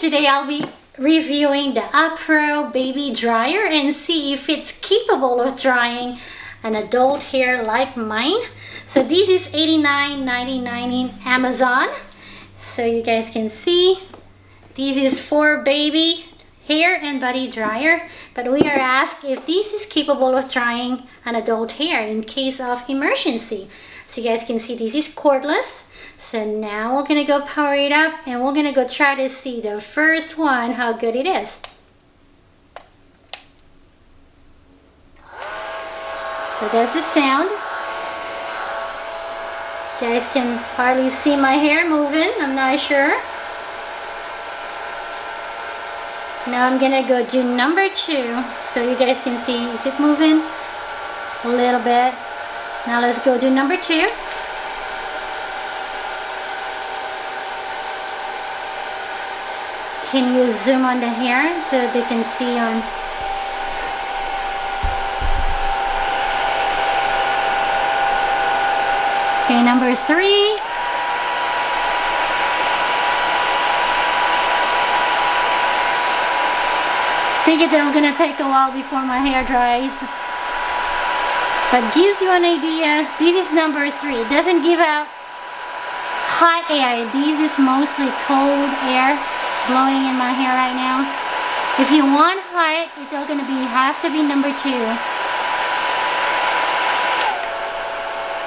today I'll be reviewing the UpPro baby dryer and see if it's capable of drying an adult hair like mine. So this is $89.99 in Amazon. So you guys can see this is for baby hair and body dryer, but we are asked if this is capable of drying an adult hair in case of emergency. So you guys can see this is cordless. So now we're gonna go power it up and we're gonna go try to see the first one how good it is. So that's the sound. You guys can hardly see my hair moving, I'm not sure. Now I'm gonna go do number 2 so you guys can see, is it moving? A little bit. Now let's go do number 2. Can you zoom on the hair so they can see on? Okay, number 3. I think it's gonna take a while before my hair dries. But gives you an idea, this is number 3. It doesn't give out hot air. This is mostly cold air blowing in my hair right now. If you want hot, it's gonna have to be number 2.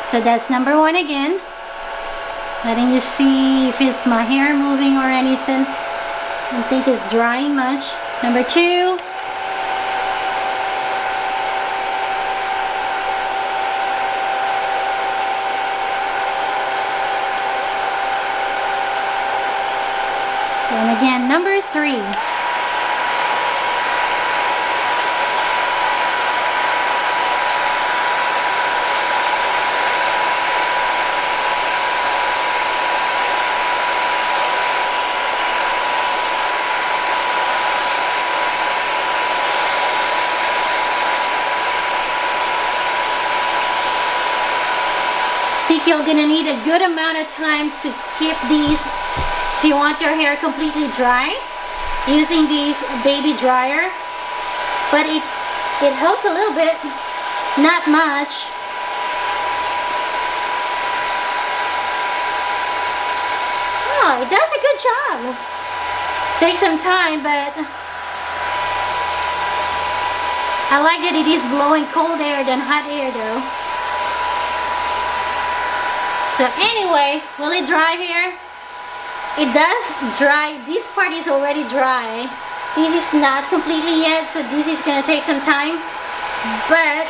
So that's number 1 again. Letting you see if it's my hair moving or anything. I don't think it's drying much. Number 2. And again, number 3. I think you're gonna need a good amount of time to keep these. If you want your hair completely dry, using this baby dryer, but it helps a little bit, not much. Oh, it does a good job. Takes some time, but I like that it is blowing cold air than hot air though. So anyway, will it dry hair? It does dry. This part is already dry. This is not completely yet, so this is gonna take some time. But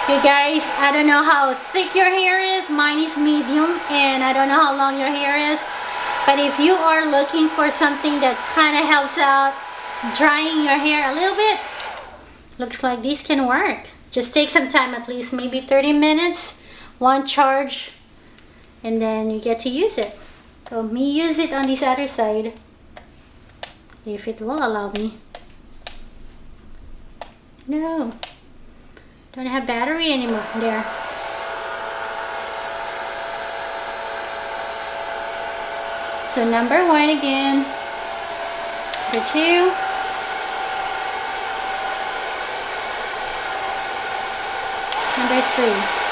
you guys, I don't know how thick your hair is. Mine is medium, and I don't know how long your hair is. But if you are looking for something that kind of helps out drying your hair a little bit, looks like this can work. Just take some time, at least maybe 30 minutes, one charge, and then you get to use it. So me use it on this other side, if it will allow me. No, don't have battery anymore there. So number 1 again, number 2, number 3.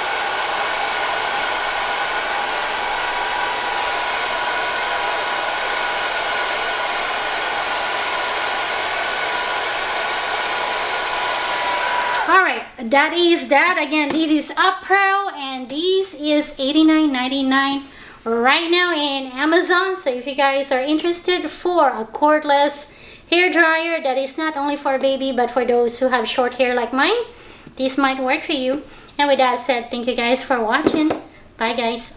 Alright, that is that. Again, this is UpPro and this is $89.99 right now in Amazon. So if you guys are interested for a cordless hair dryer that is not only for baby but for those who have short hair like mine, this might work for you. And with that said, thank you guys for watching. Bye guys.